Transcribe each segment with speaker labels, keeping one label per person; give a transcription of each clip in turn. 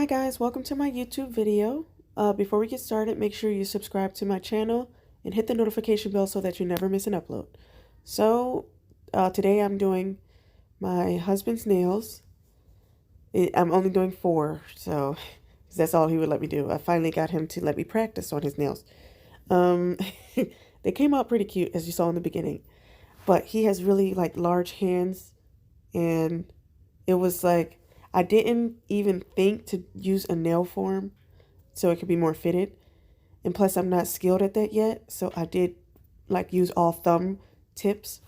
Speaker 1: Hi guys, welcome to my YouTube video. Before we get started, make sure you subscribe to my channel and hit the notification bell so that you never miss an upload. So, today I'm doing my husband's nails. I'm only doing 4, so 'cause that's all he would let me do. I finally got him to let me practice on his nails. Um, they came out pretty cute, as you saw in the beginning, but he has really like large hands, and it was like I didn't even think to use a nail form so it could be more fitted. And plus I'm not skilled at that yet, so I did like use all thumb tips.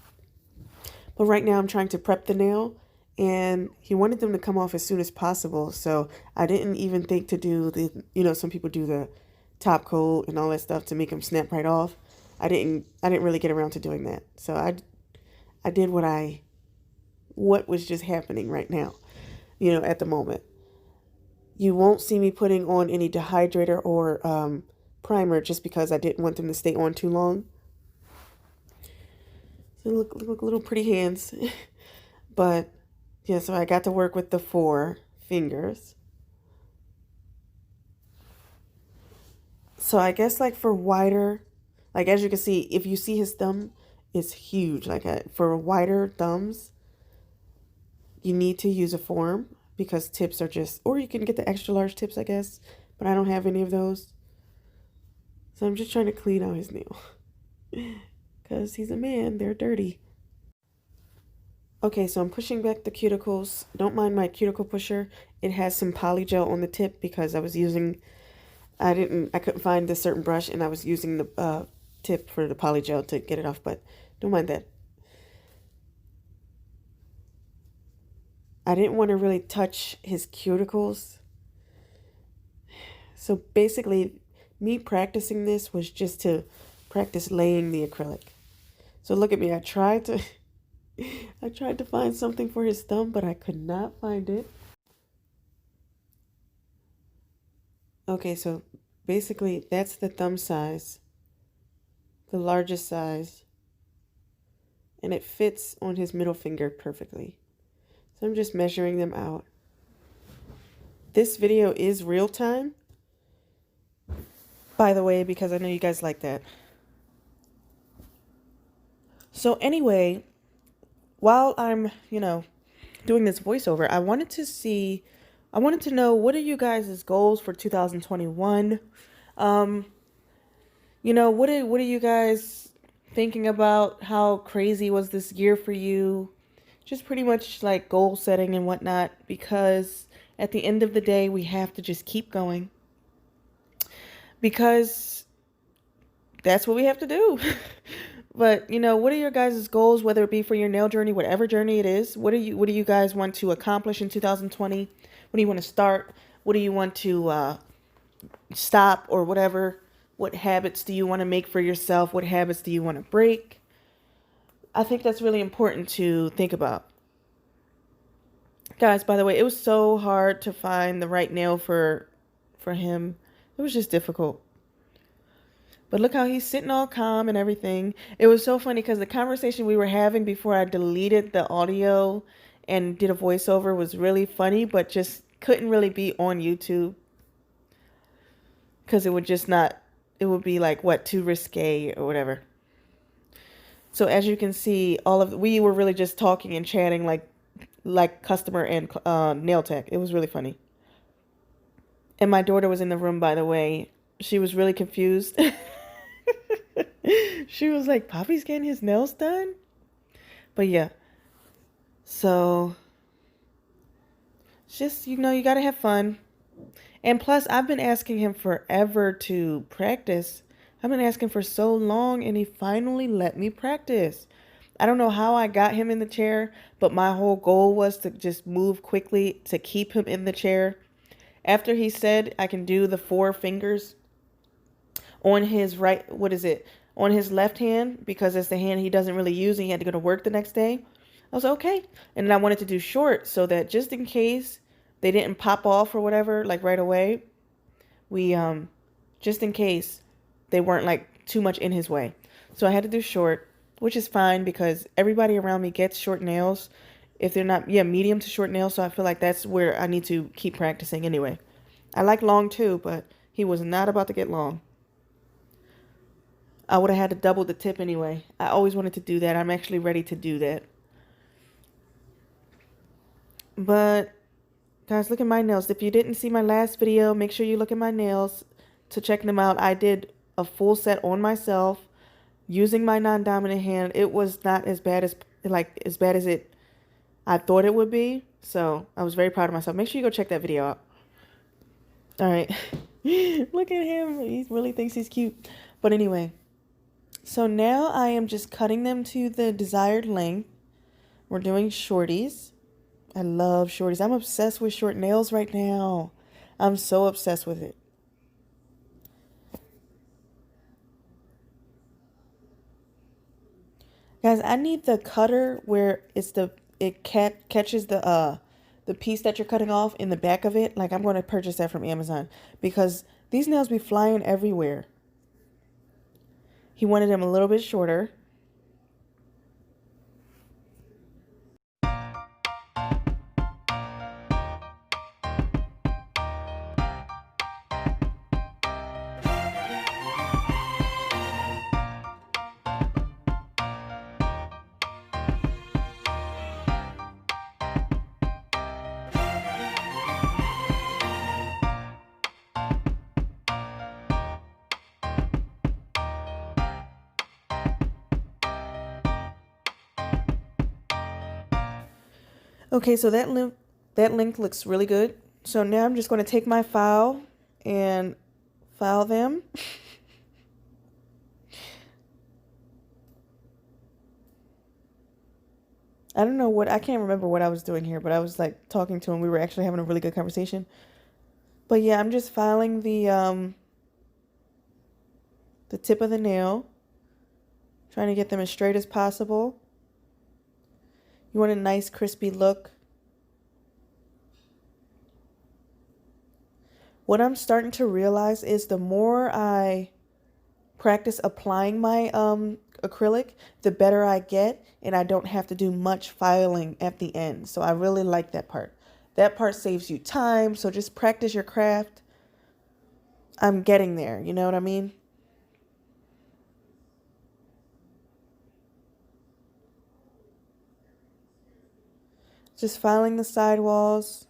Speaker 1: But right now I'm trying to prep the nail, and he wanted them to come off as soon as possible. So I didn't even think to do the, some people do the top coat and all that stuff to make them snap right off. I didn't really get around to doing that. So I did what was just happening right now, at the moment. You won't see me putting on any dehydrator or primer just because I didn't want them to stay on too long. So look little pretty hands. But yeah, so I got to work with the 4 fingers. So I guess like for wider, like as you can see, if you see his thumb, it's huge. For wider thumbs, you need to use a form because tips are just, or you can get the extra large tips, I guess, but I don't have any of those. So I'm just trying to clean out his nail because he's a man, they're dirty. Okay, so I'm pushing back the cuticles. Don't mind my cuticle pusher. It has some poly gel on the tip because I couldn't find this certain brush, and I was using the tip for the poly gel to get it off, but don't mind that. I didn't want to really touch his cuticles. So basically, me practicing this was just to practice laying the acrylic. So look at me, I tried to find something for his thumb, but I could not find it. Okay, so basically that's the thumb size, the largest size, and it fits on his middle finger perfectly. So I'm just measuring them out. This video is real time, by the way, because I know you guys like that. So anyway, while I'm, doing this voiceover, I wanted to know, what are you guys' goals for 2021? What are you guys thinking about? How crazy was this year for you? Just pretty much like goal setting and whatnot, because at the end of the day, we have to just keep going, because that's what we have to do. But, what are your guys' goals, whether it be for your nail journey, whatever journey it is? What do you guys want to accomplish in 2020? What do you want to start? What do you want to stop, or whatever? What habits do you want to make for yourself? What habits do you want to break? I think that's really important to think about. Guys, by the way, it was so hard to find the right nail for him. It was just difficult. But look how he's sitting all calm and everything. It was so funny because the conversation we were having before I deleted the audio and did a voiceover was really funny, but just couldn't really be on YouTube because it would be like, too risque or whatever. So as you can see, we were really just talking and chatting like customer and nail tech. It was really funny. And my daughter was in the room, by the way. She was really confused. She was like, Poppy's getting his nails done? But yeah. So just, you got to have fun. And plus, I've been asking him forever to practice. I've been asking for so long, and he finally let me practice. I don't know how I got him in the chair, but my whole goal was to just move quickly to keep him in the chair. After he said I can do the 4 fingers on his on his left hand, because it's the hand he doesn't really use and he had to go to work the next day, I was okay. And then I wanted to do short so that just in case they didn't pop off or whatever, like right away, just in case they weren't like too much in his way. So I had to do short, which is fine because everybody around me gets short nails. If they're not, medium to short nails. So I feel like that's where I need to keep practicing anyway. I like long too, but he was not about to get long. I would have had to double the tip anyway. I always wanted to do that. I'm actually ready to do that. But guys, look at my nails. If you didn't see my last video, make sure you look at my nails to check them out. I did a full set on myself using my non-dominant hand. It was not as bad as I thought it would be. So I was very proud of myself. Make sure you go check that video out. All right. Look at him. He really thinks he's cute. But anyway, so now I am just cutting them to the desired length. We're doing shorties. I love shorties. I'm obsessed with short nails right now. I'm so obsessed with it. Guys, I need the cutter where it catches the piece that you're cutting off in the back of it. Like, I'm going to purchase that from Amazon because these nails be flying everywhere. He wanted them a little bit shorter. Okay, so that length looks really good. So now I'm just going to take my file and file them. I don't know I can't remember what I was doing here, but I was like talking to him. We were actually having a really good conversation. But yeah, I'm just filing the tip of the nail, trying to get them as straight as possible. You want a nice crispy look. What I'm starting to realize is the more I practice applying my acrylic, the better I get, and I don't have to do much filing at the end. So I really like that part. That part saves you time, so just practice your craft. I'm getting there, you know what I mean? Just filing the sidewalls.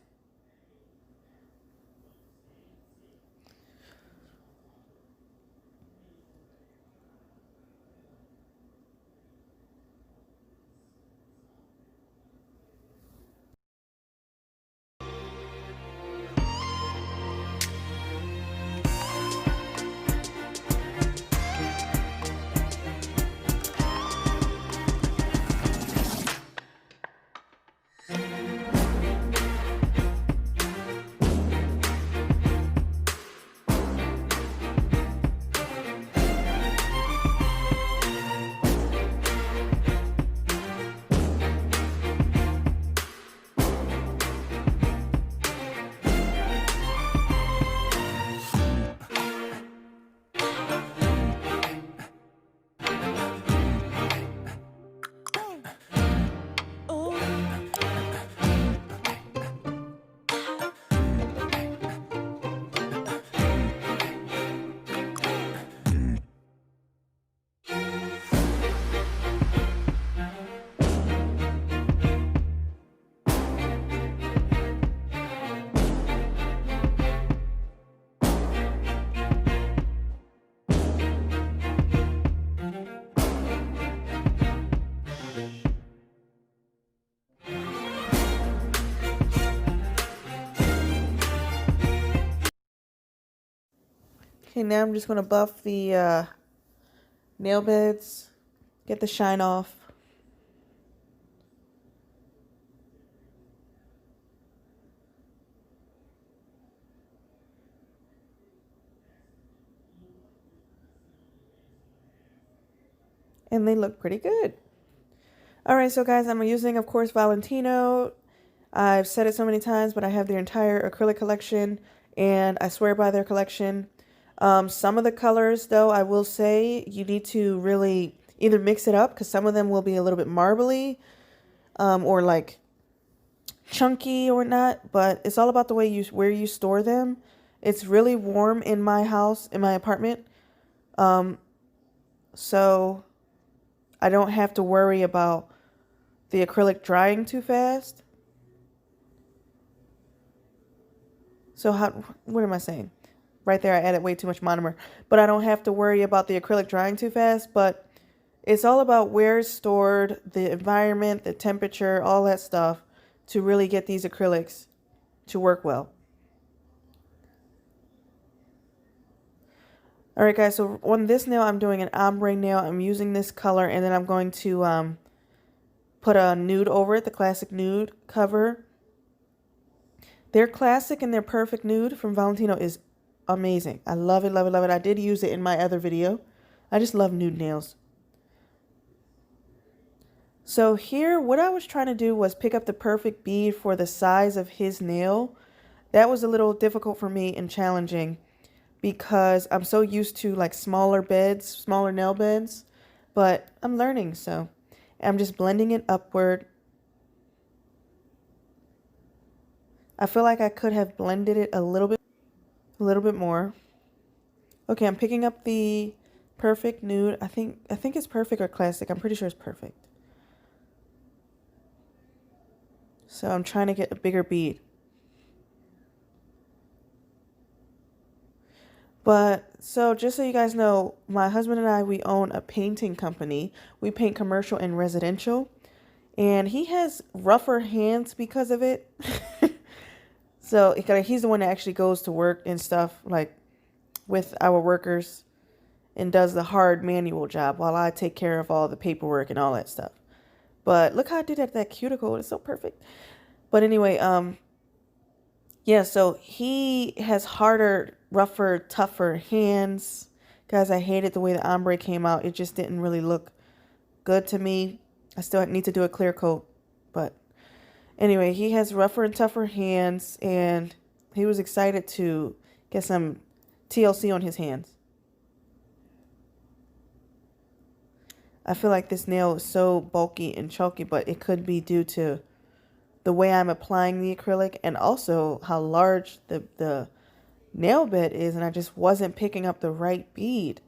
Speaker 1: Okay, now I'm just going to buff the nail beds, get the shine off. And they look pretty good. Alright, so guys, I'm using, of course, Valentino. I've said it so many times, but I have their entire acrylic collection, and I swear by their collection. Some of the colors, though, I will say you need to really either mix it up, because some of them will be a little bit marbly, or like chunky or not, but it's all about the way where you store them It's really warm in my house, in my apartment. So I don't have to worry about the acrylic drying too fast. So what am I saying? Right there, I added way too much monomer. But I don't have to worry about the acrylic drying too fast. But it's all about where it's stored, the environment, the temperature, all that stuff to really get these acrylics to work well. Alright guys, so on this nail, I'm doing an ombre nail. I'm using this color, and then I'm going to put a nude over it, the classic nude cover. Their classic and their perfect nude from Valentino is amazing. I love it, love it, love it. I did use it in my other video. I just love nude nails. So here, what I was trying to do was pick up the perfect bead for the size of his nail. That was a little difficult for me and challenging because I'm so used to like smaller beds, smaller nail beds, but I'm learning, so I'm just blending it upward. I feel like I could have blended it a little bit more. Okay, I'm picking up the perfect nude. I think it's perfect or classic. I'm pretty sure it's perfect. So I'm trying to get a bigger bead. But so just so you guys know, my husband and I, we own a painting company. We paint commercial and residential. And he has rougher hands because of it. So he's the one that actually goes to work and stuff like with our workers and does the hard manual job while I take care of all the paperwork and all that stuff. But look how I did that cuticle. It's so perfect. But anyway, yeah, so he has harder, rougher, tougher hands. Guys, I hated the way the ombre came out. It just didn't really look good to me. I still need to do a clear coat. But anyway, he has rougher and tougher hands, and he was excited to get some TLC on his hands. I feel like this nail is so bulky and chunky, but it could be due to the way I'm applying the acrylic and also how large the nail bed is, and I just wasn't picking up the right bead.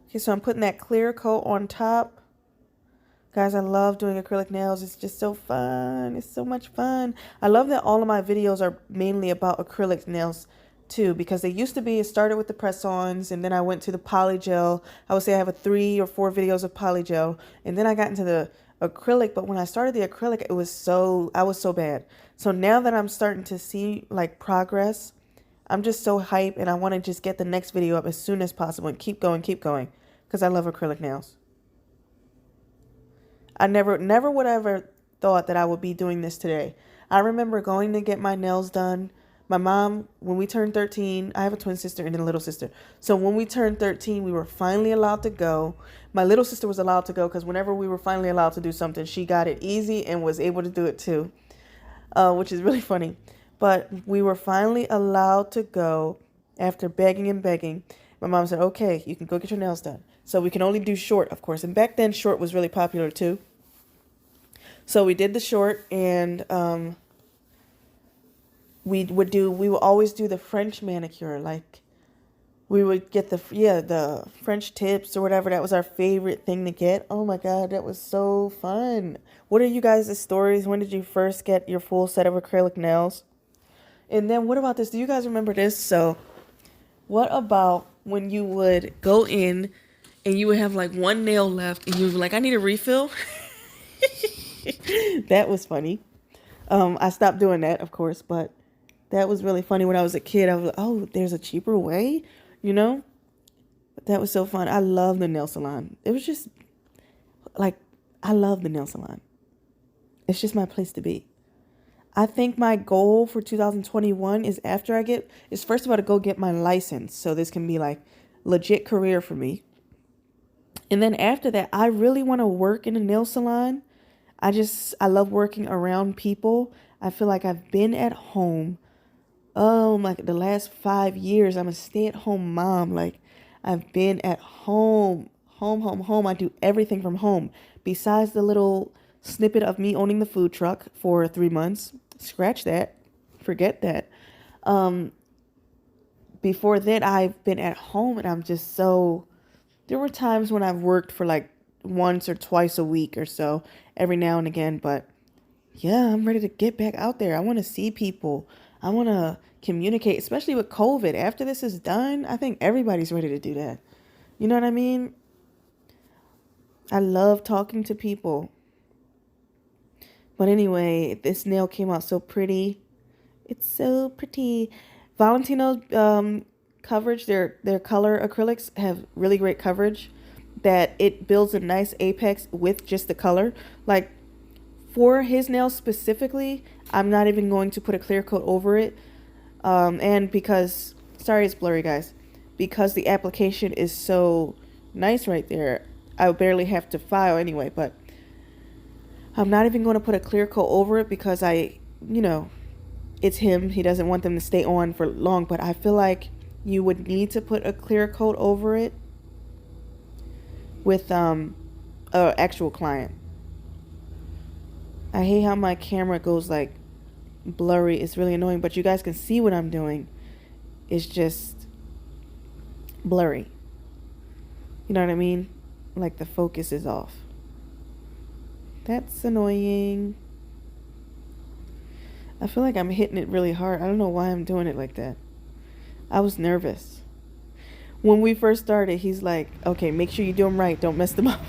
Speaker 1: Okay, so I'm putting that clear coat on top. Guys, I love doing acrylic nails. It's just so fun. It's so much fun. I love that all of my videos are mainly about acrylic nails too, because they used to be, it started with the press-ons, and then I went to the polygel. I would say I have 3 or 4 videos of polygel, and then I got into the acrylic. But when I started the acrylic, I was so bad. So now that I'm starting to see like progress, I'm just so hyped, and I want to just get the next video up as soon as possible and keep going because I love acrylic nails. I never would ever thought that I would be doing this today. I remember going to get my nails done. My mom, when we turned 13, I have a twin sister and a little sister. So when we turned 13, we were finally allowed to go. My little sister was allowed to go because whenever we were finally allowed to do something, she got it easy and was able to do it too, which is really funny. But we were finally allowed to go after begging and begging. My mom said, okay, you can go get your nails done. So we can only do short, of course. And back then, short was really popular too. So we did the short, and we would always do the French manicure. Like we would get the French tips or whatever. That was our favorite thing to get. Oh my God, that was so fun. What are you guys' stories? When did you first get your full set of acrylic nails? And then what about this? Do you guys remember this? So what about when you would go in and you would have like one nail left and you would be like, I need a refill? That was funny. I stopped doing that, of course, but that was really funny when I was a kid. I was like, oh, there's a cheaper way, you know? But that was so fun. I love the nail salon. It was just like, I love the nail salon. It's just my place to be. I think my goal for 2021 is first of all to go get my license. So this can be like legit career for me. And then after that, I really want to work in a nail salon. I love working around people. I feel like I've been at home. Oh, like the last 5 years, I'm a stay-at-home mom. Like I've been at home. I do everything from home. Besides the little snippet of me owning the food truck for 3 months. Scratch that. Forget that. Before then, I've been at home and I'm just so... There were times when I've worked for like once or twice a week or so, every now and again. But yeah, I'm ready to get back out there. I want to see people. I want to communicate, especially with COVID. After this is done, I think everybody's ready to do that. You know what I mean? I love talking to people. But anyway, this nail came out so pretty. It's so pretty. Valentino's coverage, their color acrylics have really great coverage that it builds a nice apex with just the color. Like for his nails specifically, I'm not even going to put a clear coat over it. And because, sorry it's blurry guys, because the application is so nice right there, I barely have to file anyway, but I'm not even going to put a clear coat over it because it's him. He doesn't want them to stay on for long, but I feel like you would need to put a clear coat over it with a actual client. I hate how my camera goes like blurry. It's really annoying, but you guys can see what I'm doing. It's just blurry. You know what I mean? Like the focus is off. That's annoying. I feel like I'm hitting it really hard. I don't know why I'm doing it like that. I was nervous. When we first started, he's like, okay, make sure you do them right. Don't mess them up.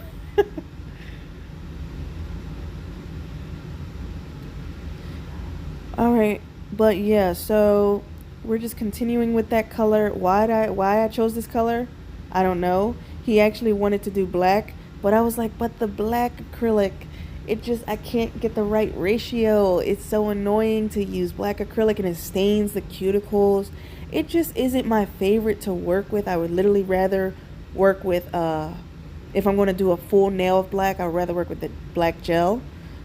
Speaker 1: All right. But yeah, so we're just continuing with that color. Why I chose this color, I don't know. He actually wanted to do black, but I was like, but the black acrylic, I can't get the right ratio. It's so annoying to use black acrylic and it stains the cuticles. It just isn't my favorite to work with. I would literally rather work with, if I'm going to do a full nail of black, I would rather work with the black gel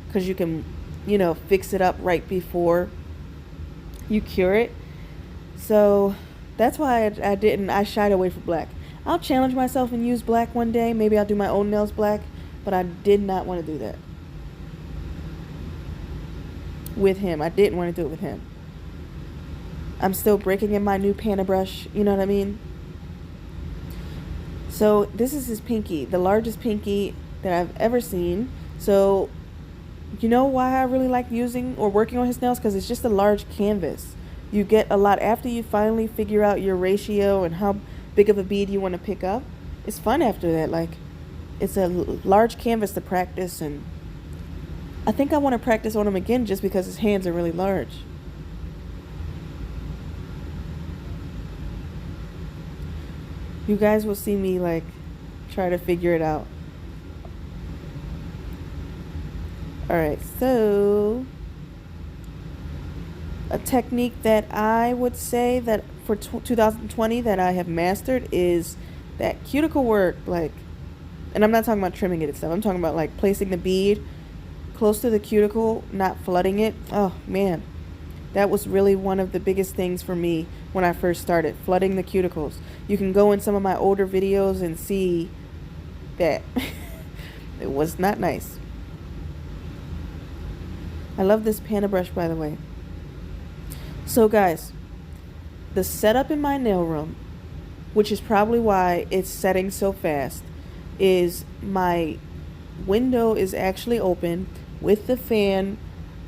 Speaker 1: because you can, fix it up right before you cure it. So that's why I shied away from black. I'll challenge myself and use black one day. Maybe I'll do my own nails black, but I did not want to do that with him. I didn't want to do it with him. I'm still breaking in my new panna brush. You know what I mean? So this is his pinky, the largest pinky that I've ever seen. So you know why I really like using or working on his nails? Because it's just a large canvas. You get a lot after you finally figure out your ratio and how big of a bead you want to pick up. It's fun after that. Like, it's a large canvas to practice, and I think I want to practice on him again just because his hands are really large. You guys will see me like try to figure it out. Alright, so a technique that I would say that for 2020 that I have mastered is that cuticle work. Like, and I'm not talking about trimming it and stuff. I'm talking about like placing the bead close to the cuticle, not flooding it. Oh man, that was really one of the biggest things for me when I first started, flooding the cuticles. You can go in some of my older videos and see that it was not nice. I love this panna brush, by the way. So guys, the setup in my nail room, which is probably why it's setting so fast, is my window is actually open with the fan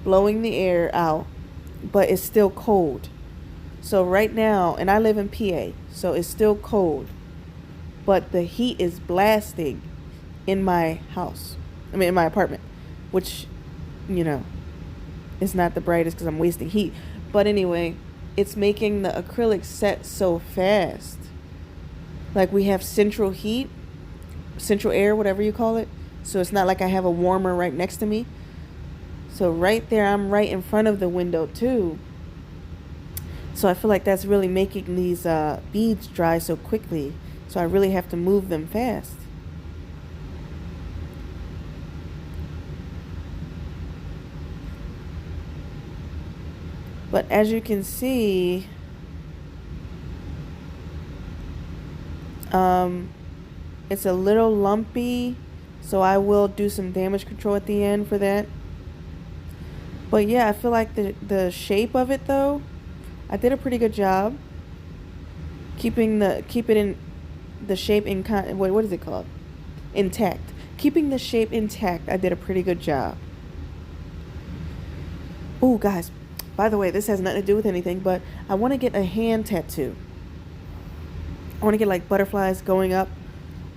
Speaker 1: blowing the air out, but it's still cold. So right now, and I live in PA, so it's still cold, but the heat is blasting in my house. In my apartment, which, it's not the brightest because I'm wasting heat. But anyway, it's making the acrylic set so fast. Like, we have central heat, central air, whatever you call it. So it's not like I have a warmer right next to me. So right there, I'm right in front of the window too. So I feel like that's really making these beads dry so quickly. So I really have to move them fast. But as you can see, it's a little lumpy, So I will do some damage control at the end for that. But yeah, I feel like the shape of it though, I did a pretty good job keep it in the shape in what is it called? Intact. Keeping the shape intact, I did a pretty good job. Oh, guys, by the way, this has nothing to do with anything, but I want to get a hand tattoo. I want to get like butterflies going up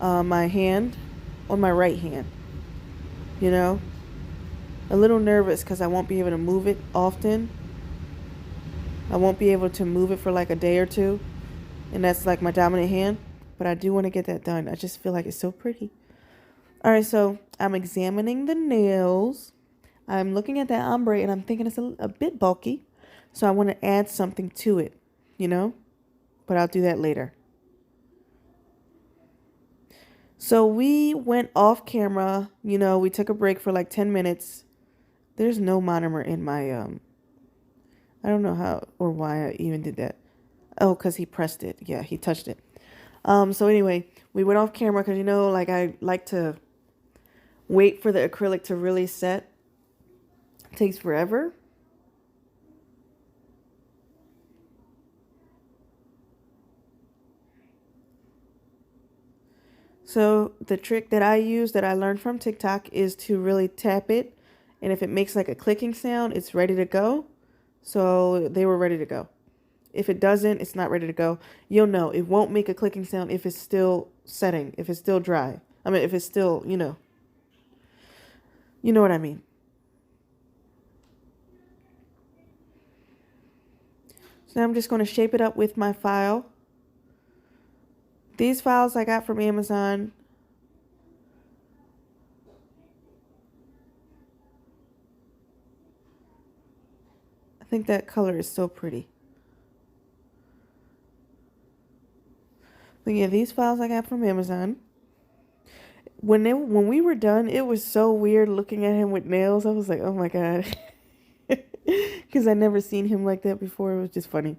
Speaker 1: my hand, on my right hand. You know? A little nervous because I won't be able to move it often. I won't be able to move it for like a day or two. And that's like my dominant hand. But I do want to get that done. I just feel like it's so pretty. Alright, so I'm examining the nails. I'm looking at that ombre and I'm thinking it's a bit bulky. So I want to add something to it, you know? But I'll do that later. So we went off camera, you know, we took a break for like 10 minutes. There's no monomer in my, I don't know how or why I even did that. Oh, because he pressed it. Yeah, he touched it. So anyway, we went off camera because, you know, like I like to wait for the acrylic to really set. It takes forever. So the trick that I use that I learned from TikTok is to really tap it. And if it makes like a clicking sound, it's ready to go. So they were ready to go. If it doesn't, it's not ready to go. You'll know. It won't make a clicking sound if it's still setting, if it's still dry. I mean, if it's still, you know. You know what I mean. So now I'm just going to shape it up with my file. These files I got from Amazon. I think that color is so pretty. But yeah, these files I got from Amazon. When we were done, it was so weird looking at him with nails. I was like, oh my God. Because I never seen him like that before. It was just funny.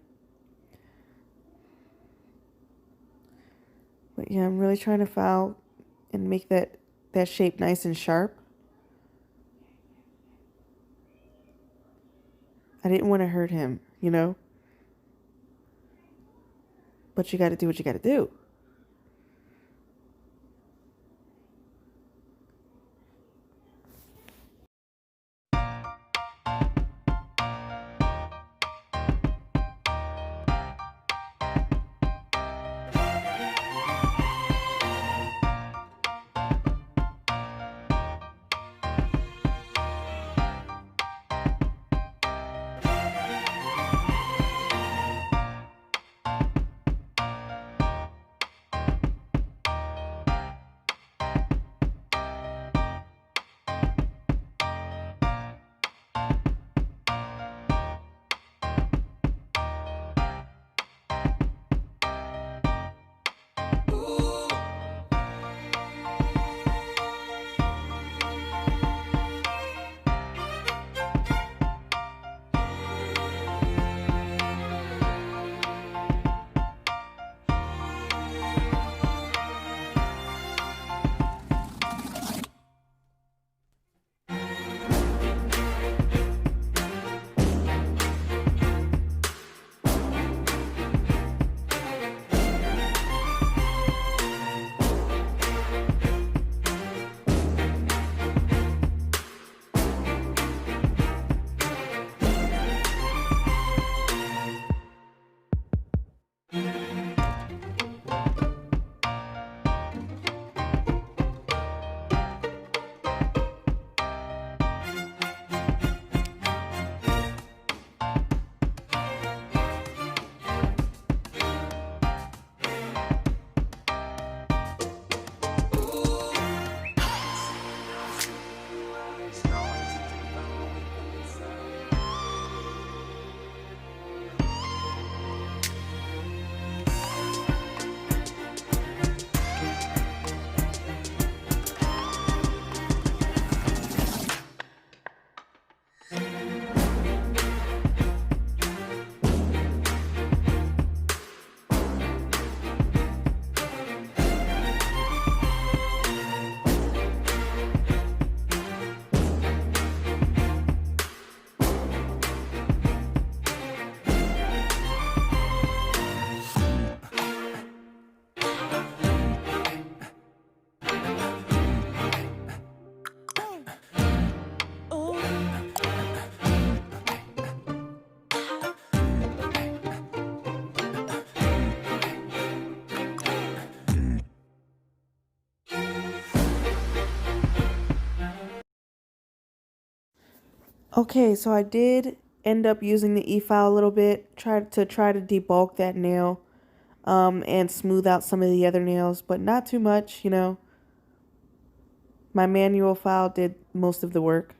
Speaker 1: But yeah, I'm really trying to file and make that shape nice and sharp. I didn't want to hurt him, you know? But you got to do what you got to do. Okay, so I did end up using the e-file a little bit, try to debulk that nail, and smooth out some of the other nails, but not too much, you know. My manual file did most of the work.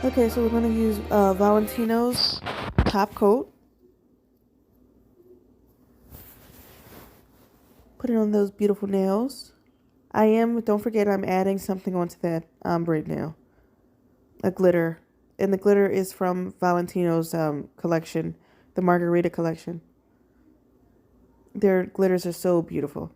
Speaker 1: Okay, so we're going to use Valentino's top coat. Put it on those beautiful nails. Don't forget, I'm adding something onto that ombre nail. A glitter. And the glitter is from Valentino's collection, the Margarita collection. Their glitters are so beautiful.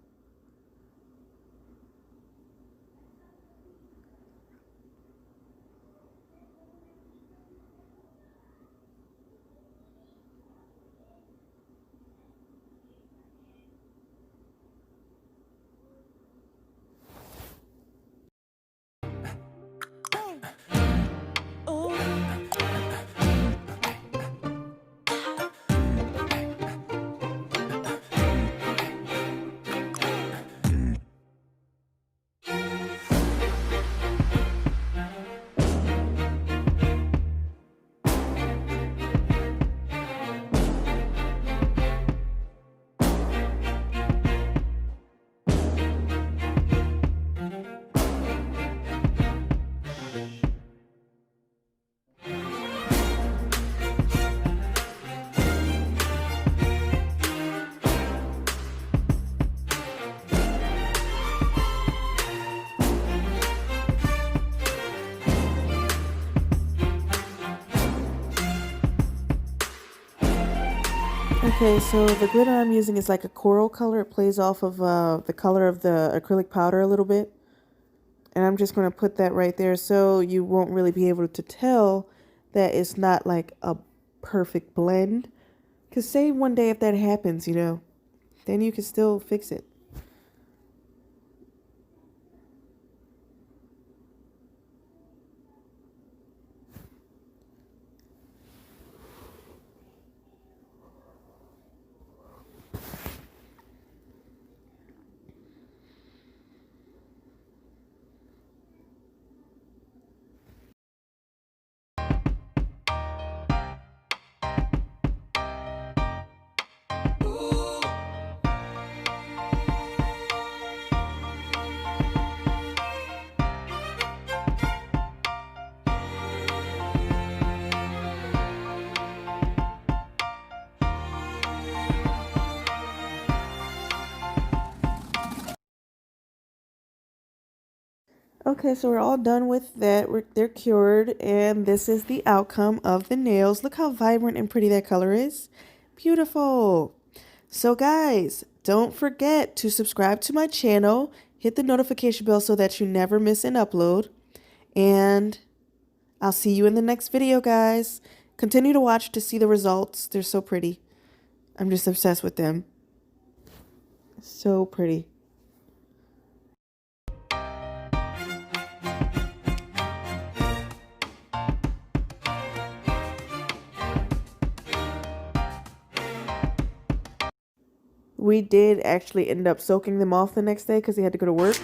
Speaker 1: Okay, so the glitter I'm using is like a coral color. It plays off of the color of the acrylic powder a little bit. And I'm just going to put that right there so you won't really be able to tell that it's not like a perfect blend. Because say one day if that happens, you know, then you can still fix it. Okay, so we're all done with that. They're cured, and this is the outcome of the nails. Look how vibrant and pretty that color is. Beautiful. So guys, don't forget to subscribe to my channel, hit the notification bell so that you never miss an upload, and I'll see you in the next video, guys. Continue to watch to see the results. They're so pretty. I'm just obsessed with them. So pretty. We did actually end up soaking them off the next day because he had to go to work.